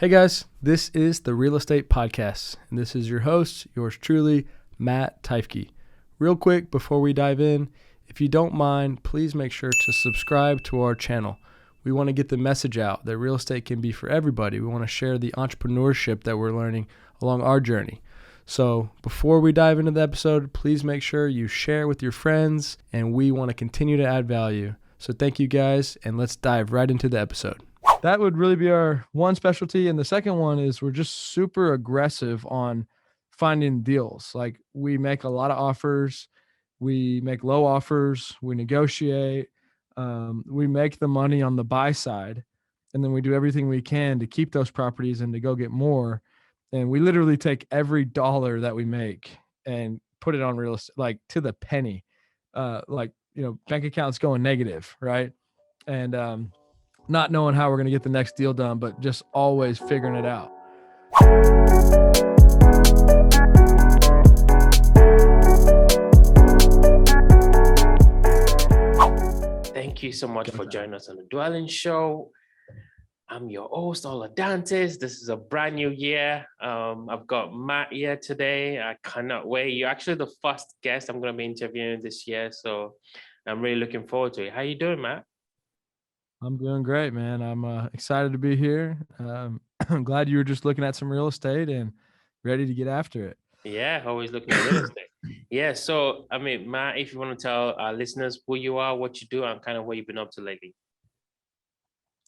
Hey guys, this is the Real Estate Podcast, and this is your host, yours truly, Matt Teifke. Real quick, before we dive in, if you don't mind, please make sure to subscribe to our channel. We want to get the message out that real estate can be for everybody. We want to share the entrepreneurship that we're learning along our journey. So before we dive into the episode, please make sure you share with your friends, and we want to continue to add value. So thank you guys, and let's dive right into the episode. That would really be our one specialty. And the second one is we're just super aggressive on finding deals. Like, we make a lot of offers, we make low offers, we negotiate, we make the money on the buy side, and then we do everything we can to keep those properties and to go get more. And we literally take every dollar that we make and put it on real estate, like to the penny. Bank accounts going negative, right? And not knowing how we're going to get the next deal done, but just always figuring it out. Thank you so much for joining us on the Dwelling Show. I'm your host, Oladantes. This is a brand new year. I've got Matt here today. I cannot wait. You're actually the first guest I'm going to be interviewing this year, so I'm really looking forward to it. How you doing, Matt? I'm doing great, man. I'm excited to be here. I'm glad you were just looking at some real estate and ready to get after it. Yeah, always looking at real estate. Yeah, so, Matt, if you want to tell our listeners who you are, what you do, and kind of what you've been up to lately.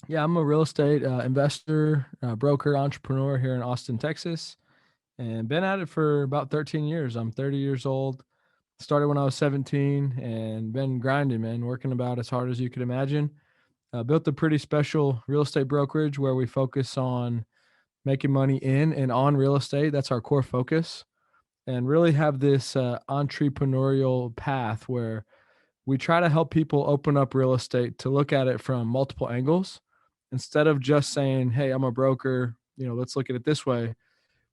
Yeah, I'm a real estate investor, broker, entrepreneur here in Austin, Texas, and been at it for about 13 years. I'm 30 years old. Started when I was 17 and been grinding, man, working about as hard as you could imagine. Built a pretty special real estate brokerage where we focus on making money in and on real estate. That's our core focus, and really have this entrepreneurial path where we try to help people open up real estate to look at it from multiple angles. Instead of just saying, hey, I'm a broker, let's look at it this way.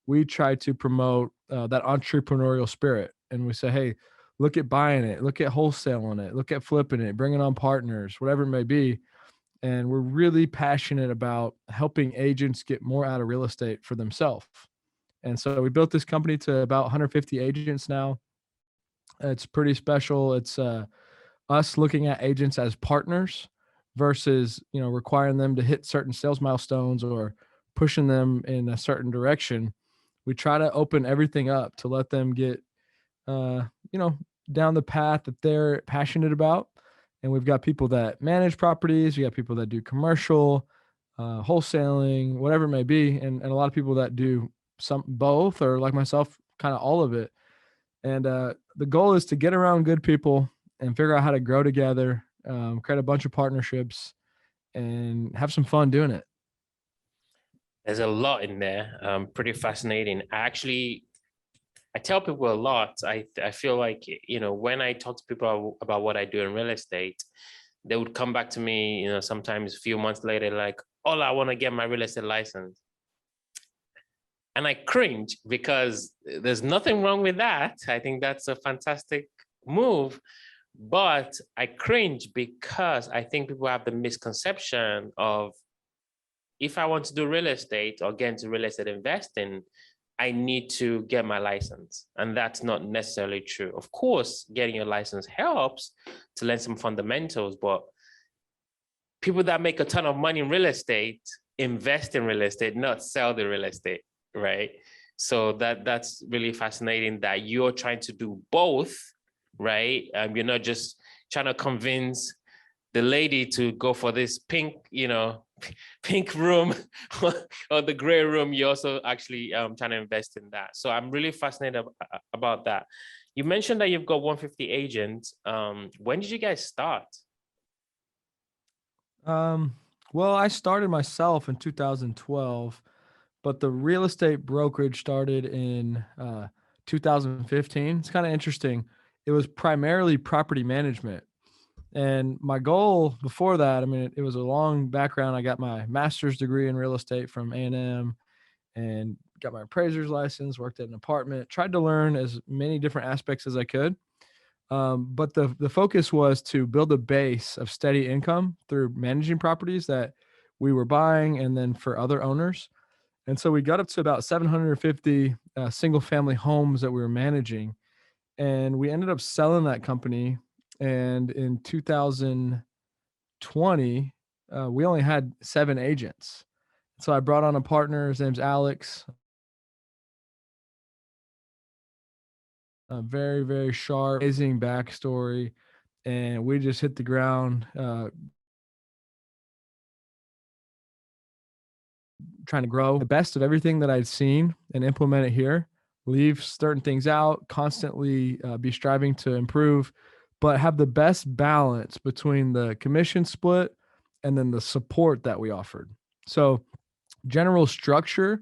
We try to promote that entrepreneurial spirit. And we say, hey, look at buying it, look at wholesaling it, look at flipping it, bringing on partners, whatever it may be. And we're really passionate about helping agents get more out of real estate for themselves. And so we built this company to about 150 agents now. It's pretty special. It's us looking at agents as partners versus, requiring them to hit certain sales milestones or pushing them in a certain direction. We try to open everything up to let them get, down the path that they're passionate about. And we've got people that manage properties. We got people that do commercial, wholesaling, whatever it may be. And a lot of people that do both, or like myself, kind of all of it. And the goal is to get around good people and figure out how to grow together, create a bunch of partnerships, and have some fun doing it. There's a lot in there. Pretty fascinating. I tell people a lot. I feel like, when I talk to people about what I do in real estate, they would come back to me, sometimes a few months later, like, oh, I want to get my real estate license. And I cringe because there's nothing wrong with that. I think that's a fantastic move. But I cringe because I think people have the misconception of, if I want to do real estate or get into real estate investing, I need to get my license. And that's not necessarily true. Of course, getting your license helps to learn some fundamentals, but people that make a ton of money in real estate invest in real estate, not sell the real estate, right? So that's really fascinating that you're trying to do both, right? You're not just trying to convince the lady to go for this pink room or the gray room. You're also actually trying to invest in that. So I'm really fascinated about that. You mentioned that you've got 150 agents. When did you guys start? Well, I started myself in 2012, but the real estate brokerage started in 2015. It's kind of interesting. It was primarily property management. And my goal before that, it was a long background. I got my master's degree in real estate from A&M and got my appraiser's license, worked at an apartment, tried to learn as many different aspects as I could. But the focus was to build a base of steady income through managing properties that we were buying and then for other owners. And so we got up to about 750 single family homes that we were managing. And we ended up selling that company. And in 2020, we only had 7 agents. So I brought on a partner. His name's Alex. A very, very sharp, amazing backstory. And we just hit the ground trying to grow the best of everything that I'd seen and implement it here, leave certain things out, constantly be striving to improve, but have the best balance between the commission split and then the support that we offered. So, general structure,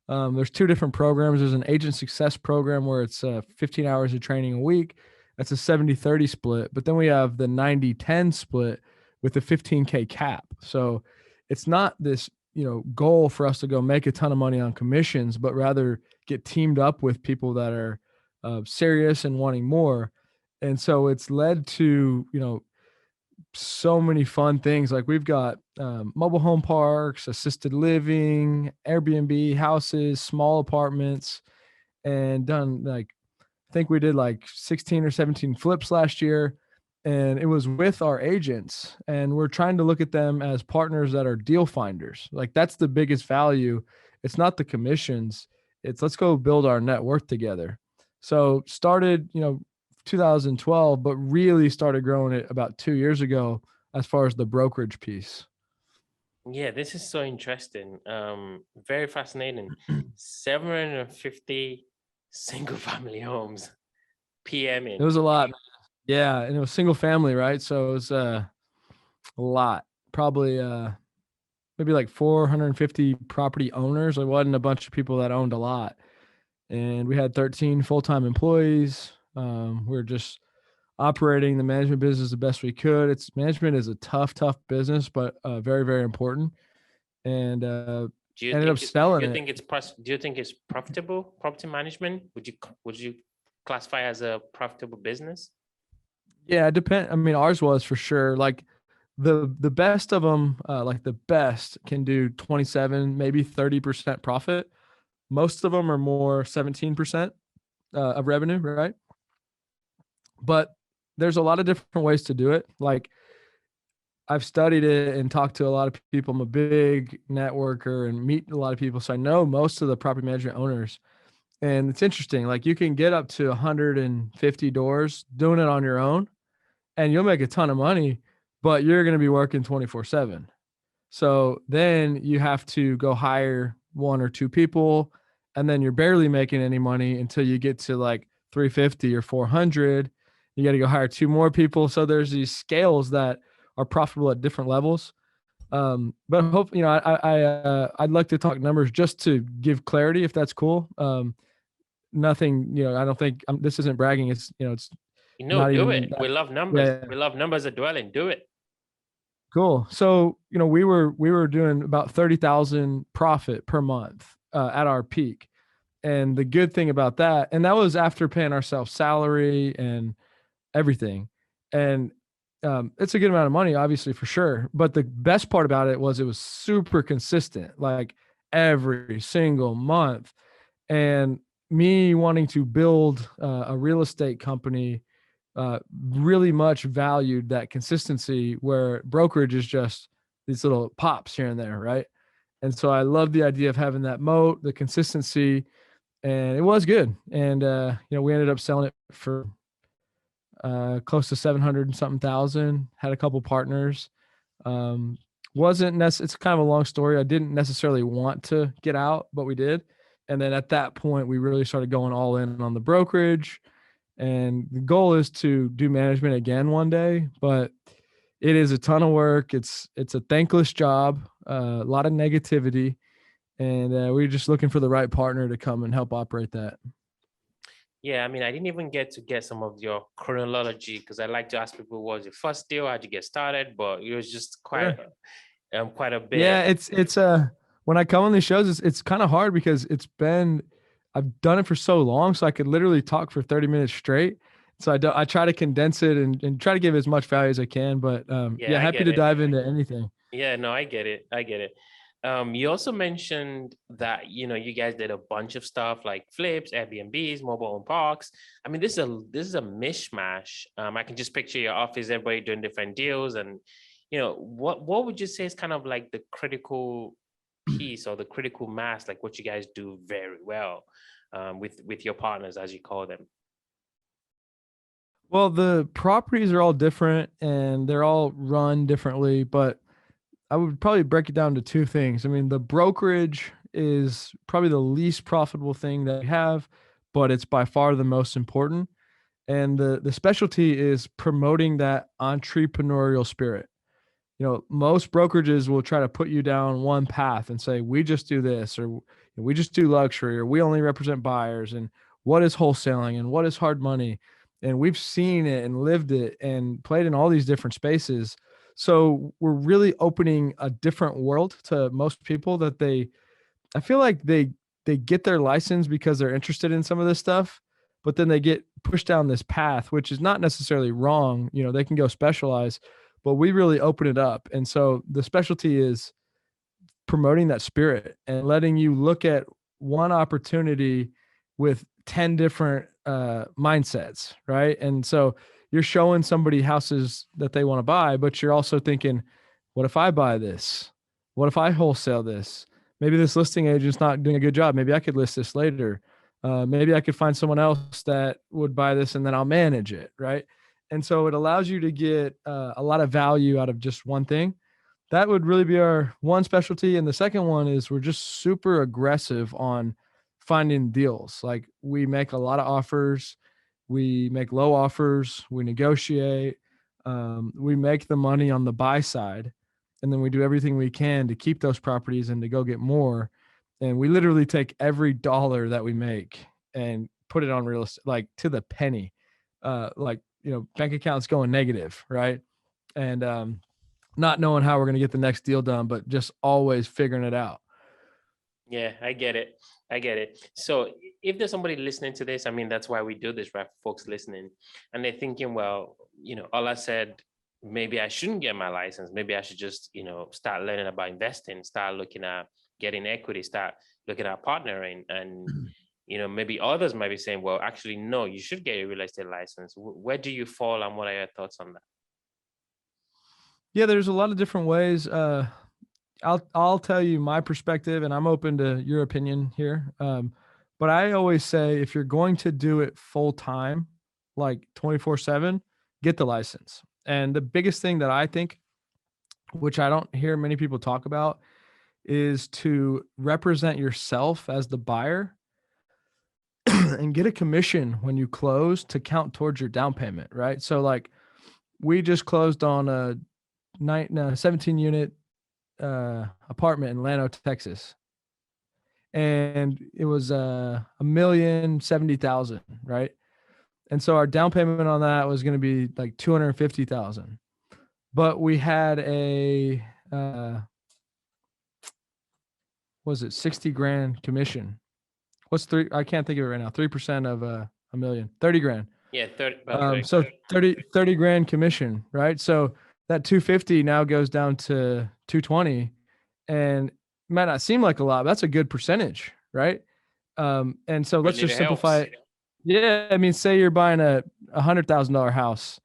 there's 2 different programs. There's an agent success program where it's 15 hours of training a week. That's a 70-30 split. But then we have the 90-10 split with a 15K cap. So it's not this, goal for us to go make a ton of money on commissions, but rather get teamed up with people that are serious and wanting more. And so it's led to, so many fun things. Like we've got mobile home parks, assisted living, Airbnb houses, small apartments, and done like, I think we did like 16 or 17 flips last year. And it was with our agents. And we're trying to look at them as partners that are deal finders. Like that's the biggest value. It's not the commissions. It's let's go build our net worth together. So started, 2012, but really started growing it about 2 years ago as far as the brokerage piece. Yeah, this is so interesting. Very fascinating. 750 single family homes It PMing. was a lot. Yeah. And it was single family, right? So it was a lot, probably maybe like 450 property owners. There wasn't a bunch of people that owned a lot. And we had 13 full-time employees. We were just operating the management business the best we could. Management is a tough business, but very, very important. And Do you ended up think selling do you it. think do you think it's profitable, property management? Would you classify as a profitable business? Yeah, it depend. I mean, ours was for sure. Like the best of them, like the best can do 27, maybe 30% profit. Most of them are more 17% of revenue, right? But there's a lot of different ways to do it. Like I've studied it and talked to a lot of people. I'm a big networker and meet a lot of people. So I know most of the property management owners. And it's interesting. Like you can get up to 150 doors doing it on your own and you'll make a ton of money, but you're going to be working 24/7. So then you have to go hire 1 or 2 people, and then you're barely making any money until you get to like 350 or 400. You got to go hire 2 more people. So there's these scales that are profitable at different levels. But hope I'd like to talk numbers just to give clarity, if that's cool. Nothing, I don't think this isn't bragging. It's not Do even it. that. We love numbers. Yeah. We love numbers as dwelling. Do it. Cool. So, we were doing about 30,000 profit per month at our peak. And the good thing about that, and that was after paying ourselves salary and everything. And it's a good amount of money, obviously, for sure. But the best part about it was super consistent, like every single month. And me wanting to build a real estate company really much valued that consistency, where brokerage is just these little pops here and there, right? And so I love the idea of having that moat, the consistency, and it was good. And we ended up selling it for close to 700 and something thousand. Had a couple partners. Wasn't It's kind of a long story. I didn't necessarily want to get out, but we did. And then at that point, we really started going all in on the brokerage. And the goal is to do management again one day, but it is a ton of work. It's a thankless job, a lot of negativity, and we're just looking for the right partner to come and help operate that. Yeah, I mean, I didn't even get some of your chronology because I like to ask people, what was your first deal? How'd you get started? But it was just quite Sure. quite a bit. Yeah, it's when I come on these shows, it's kind of hard because I've done it for so long, so I could literally talk for 30 minutes straight. So I try to condense it and try to give as much value as I can. But Yeah, I happy get to it. dive into anything. Yeah, no, I get it. I get it. You also mentioned that, you guys did a bunch of stuff like flips, Airbnbs, mobile home parks. I mean, this is a mishmash. I can just picture your office, everybody doing different deals. And, what would you say is kind of like the critical piece or the critical mass, like what you guys do very well with your partners, as you call them? Well, the properties are all different and they're all run differently, but I would probably break it down to two things. I mean, the brokerage is probably the least profitable thing that we have, but it's by far the most important. And the specialty is promoting that entrepreneurial spirit. Most brokerages will try to put you down one path and say, we just do this, or we just do luxury, or we only represent buyers. And what is wholesaling and what is hard money? And we've seen it and lived it and played in all these different spaces. So we're really opening a different world to most people that I feel like they get their license because they're interested in some of this stuff, but then they get pushed down this path, which is not necessarily wrong. They can go specialize, but we really open it up. And so the specialty is promoting that spirit and letting you look at one opportunity with 10 different mindsets, right? And so you're showing somebody houses that they want to buy, but you're also thinking, what if I buy this? What if I wholesale this? Maybe this listing agent's not doing a good job. Maybe I could list this later. Maybe I could find someone else that would buy this and then I'll manage it, right? And so it allows you to get a lot of value out of just one thing. That would really be our one specialty. And the second one is we're just super aggressive on finding deals. Like we make a lot of offers, we make low offers, we negotiate, we make the money on the buy side, and then we do everything we can to keep those properties and to go get more. And we literally take every dollar that we make and put it on real estate, like to the penny. Bank accounts going negative, right? And not knowing how we're going to get the next deal done, but just always figuring it out. Yeah, I get it. I get it. So if there's somebody listening to this, I mean, that's why we do this, right? Folks listening, and they're thinking, well, Allah said, maybe I shouldn't get my license. Maybe I should just, start learning about investing, start looking at getting equity, start looking at partnering. And, maybe others might be saying, well, actually, no, you should get a real estate license. Where do you fall and what are your thoughts on that? Yeah, there's a lot of different ways. I'll tell you my perspective, and I'm open to your opinion here. But I always say if you're going to do it full time, like 24/7, get the license. And the biggest thing that I think, which I don't hear many people talk about, is to represent yourself as the buyer and get a commission when you close to count towards your down payment, right? So like we just closed on a 17 unit apartment in Lano, Texas. And it was $1,070,000, right? And so our down payment on that was going to be like 250,000. But we had a was it 60 grand commission? What's three? I can't think of it right now. 3% of a million, 30 grand. Yeah, 30. So 30 grand commission, right? So that 250 now goes down to 220, and it might not seem like a lot, but that's a good percentage, right? And so let's just simplify it. Yeah, I mean, say you're buying a $100,000 house,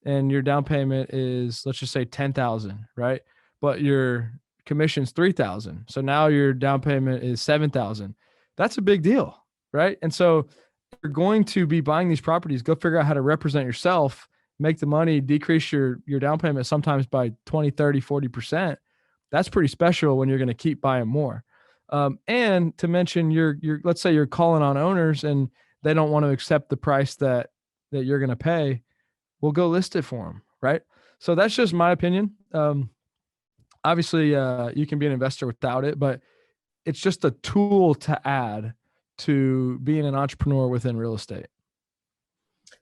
and your down payment is, let's just say 10,000, right? But your commission's 3,000, so now your down payment is 7,000. That's a big deal, right? And so you're going to be buying these properties, go figure out how to represent yourself, make the money, decrease your down payment sometimes by 20, 30, 40%. That's pretty special when you're going to keep buying more. And to mention you're let's say you're calling on owners and they don't want to accept the price that you're going to pay. We'll go list it for them. Right. So that's just my opinion. Obviously you can be an investor without it, but it's just a tool to add to being an entrepreneur within real estate.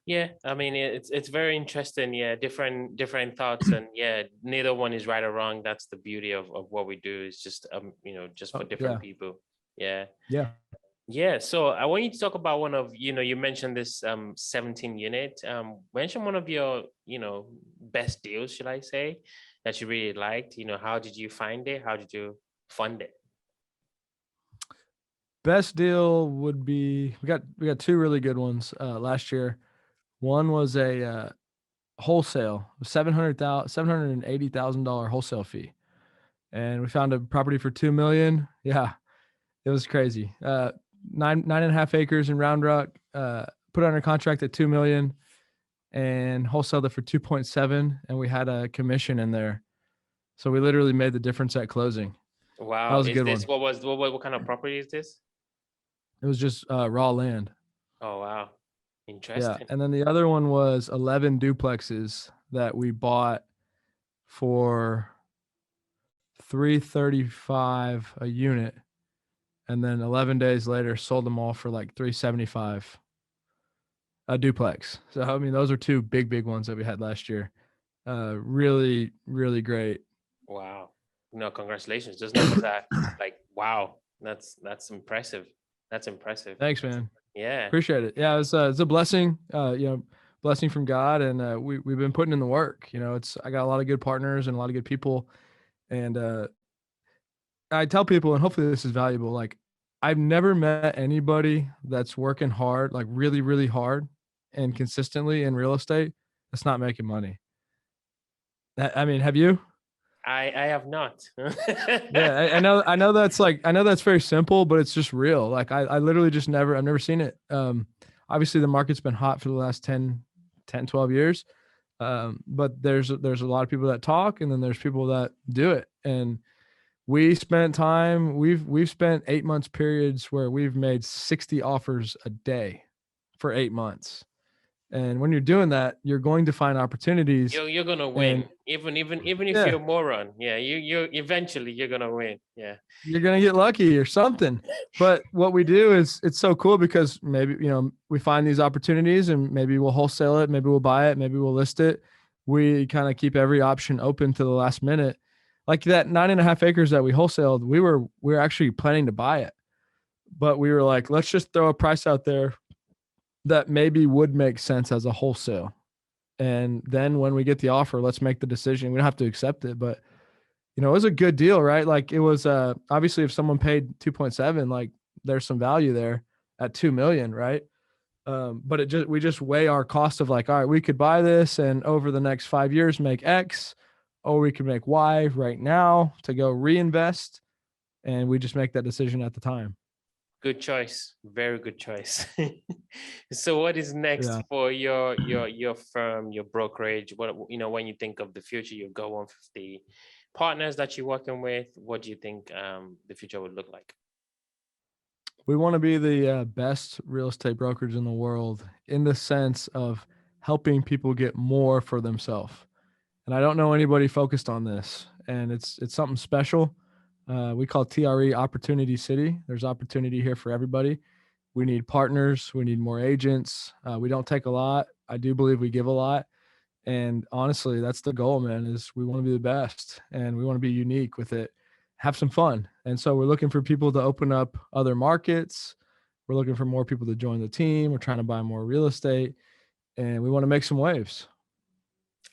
Yeah, I mean, it's very interesting. Yeah, different thoughts, and yeah, neither one is right or wrong. That's the beauty of what we do. Is just just for different people. Yeah. Yeah. Yeah. So I want you to talk about one of, you mentioned this 17 unit. Mention one of your, best deals, should I say, that you really liked. How did you find it? How did you fund it? Best deal would be we got two really good ones last year. One was a wholesale $780,000 wholesale fee, and we found a property for 2 million. Yeah, it was crazy. Nine and a half acres in Round Rock. Put it under contract at 2 million and wholesaled it for 2.7, and we had a commission in there, so we literally made the difference at closing. That Wow. was a Is good this one. what kind of property is this? It was just raw land. Oh, wow. Yeah, Interesting. and then the other one was 11 duplexes that we bought for 335 a unit, and then 11 days later sold them all for like 375 a duplex. So I mean, those are two big ones that we had last year. Really, really great. Wow. No, congratulations. Those numbers are like, wow. That's impressive. That's impressive. Thanks, man. Yeah. Appreciate it. Yeah, it's a blessing. Blessing from God, and we've been putting in the work. I got a lot of good partners and a lot of good people, and I tell people, and hopefully this is valuable. Like, I've never met anybody that's working hard, like really, really hard and consistently in real estate that's not making money. I mean, have you? I have not. Yeah, I know I know that's very simple, but it's just real. Like I literally just I've never seen it. Obviously the market's been hot for the last 12 years. But there's a lot of people that talk, and then there's people that do it. And we spent time, we've spent 8 months periods where we've made 60 offers a day for 8 months. And when you're doing that, you're going to find opportunities. You're gonna And win, even if yeah, you're a moron. Yeah, you eventually you're gonna win. Yeah. you're gonna get lucky or something. But what we do is it's so cool because maybe we find these opportunities, and maybe we'll wholesale it, maybe we'll buy it, maybe we'll list it. We kind of keep every option open to the last minute. Like that 9.5 acres that we wholesaled, we were actually planning to buy it, but we were like, let's just throw a price out there that maybe would make sense as a wholesale. And then when we get the offer, let's make the decision. We don't have to accept it, but it was a good deal, right? Like it was obviously if someone paid 2.7, like there's some value there at 2 million, right? But we just weigh our cost of like, all right, we could buy this and over the next 5 years make X, or we could make Y right now to go reinvest. And we just make that decision at the time. Good choice. Very good choice. So what is next Yeah. for your firm, your brokerage? What, when you think of the future, you go on with the partners that you're working with, what do you think the future would look like? We want to be the best real estate brokerage in the world in the sense of helping people get more for themselves. And I don't know anybody focused on this, and it's something special. We call TRE Opportunity City. There's opportunity here for everybody. We need partners. We need more agents. We don't take a lot. I do believe we give a lot. And honestly, that's the goal, man, is we want to be the best, and we want to be unique with it, have some fun. And so we're looking for people to open up other markets. We're looking for more people to join the team. We're trying to buy more real estate, and we want to make some waves.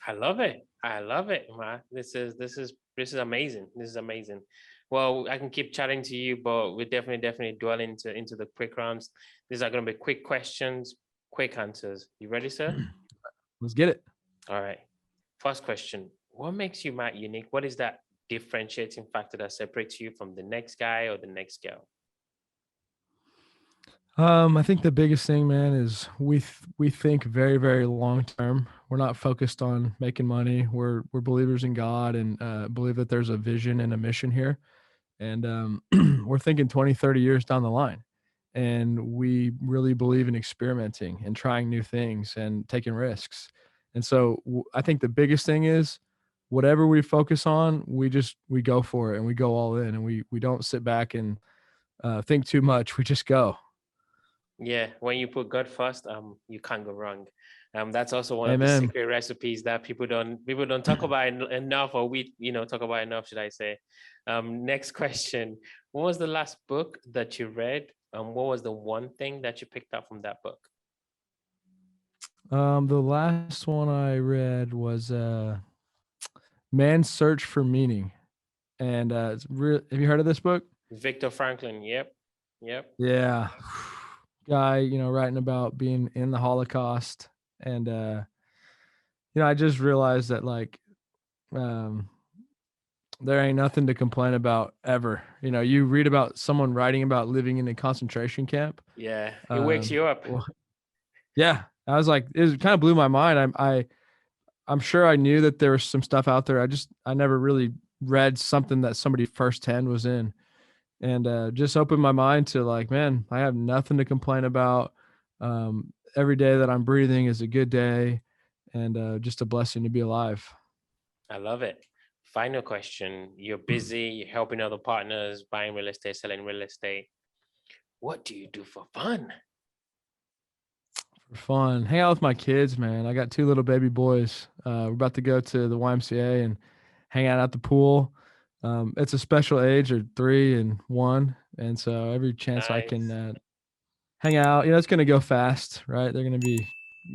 I love it. I love it, man. This is amazing. This is amazing. Well, I can keep chatting to you, but we're definitely dwell into the quick rounds. These are going to be quick questions, quick answers. You ready, sir? Let's get it. All right. First question. What makes you Matt unique? What is that differentiating factor that separates you from the next guy or the next girl? I think the biggest thing, man, is we think very, very long term. We're not focused on making money. We're believers in God, and believe that there's a vision and a mission here. And we're thinking 20, 30 years down the line. And we really believe in experimenting and trying new things and taking risks. And so I think the biggest thing is whatever we focus on, we go for it, and we go all in, and we don't sit back and think too much. We just go. Yeah, when you put God first, you can't go wrong. That's also one of the Amen. secret recipes that people don't talk about enough, or we talk about enough, should I say? Next question: what was the last book that you read? What was the one thing that you picked up from that book? The last one I read was Man's Search for Meaning. And it's real. Have you heard of this book? Viktor Franklin. Yep. Yep. Yeah. Guy, writing about being in the Holocaust. And, I just realized that um, there ain't nothing to complain about ever. You read about someone writing about living in a concentration camp. Yeah. It wakes you up. Well, yeah, I was like, it kind of blew my mind. I'm sure I knew that there was some stuff out there. I never really read something that somebody firsthand was in, and just opened my mind to like, man, I have nothing to complain about. Every day that I'm breathing is a good day, and just a blessing to be alive. I love it. Final question. You're busy, you're helping other partners, buying real estate, selling real estate. What do you do for fun? For fun, hang out with my kids, man. I got two little baby boys. We're about to go to the YMCA and hang out at the pool. It's a special age, or 3 and 1, and so every chance I can Nice. hang out, it's going to go fast, right? They're going to be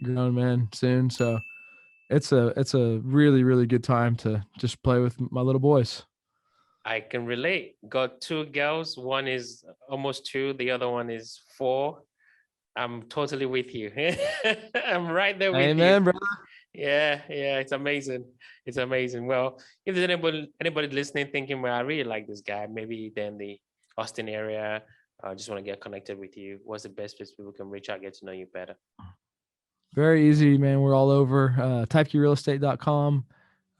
grown men soon, so it's a really really good time to just play with my little boys. I can relate. Got two girls. One is almost 2, the other one is 4. I'm totally with you. I'm right there with you. Amen, brother. Yeah, yeah, it's amazing. It's amazing. Well, if there's anybody listening thinking, well, I really like this guy, maybe they're in the Austin area, I just want to get connected with you. What's the best place people can reach out, get to know you better? Very easy, man. We're all over. TeifkeRealEstate.com,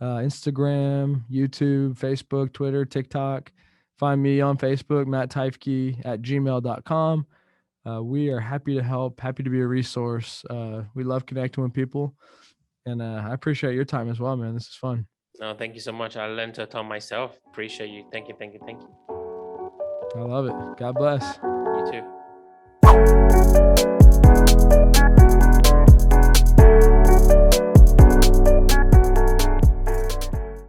Instagram, YouTube, Facebook, Twitter, TikTok. Find me on Facebook, Matt Teifke at gmail.com. We are happy to help, happy to be a resource. We love connecting with people. And I appreciate your time as well, man. This is fun. No, thank you so much. I learned a ton myself. Appreciate you. Thank you, thank you, thank you. I love it. God bless. You too.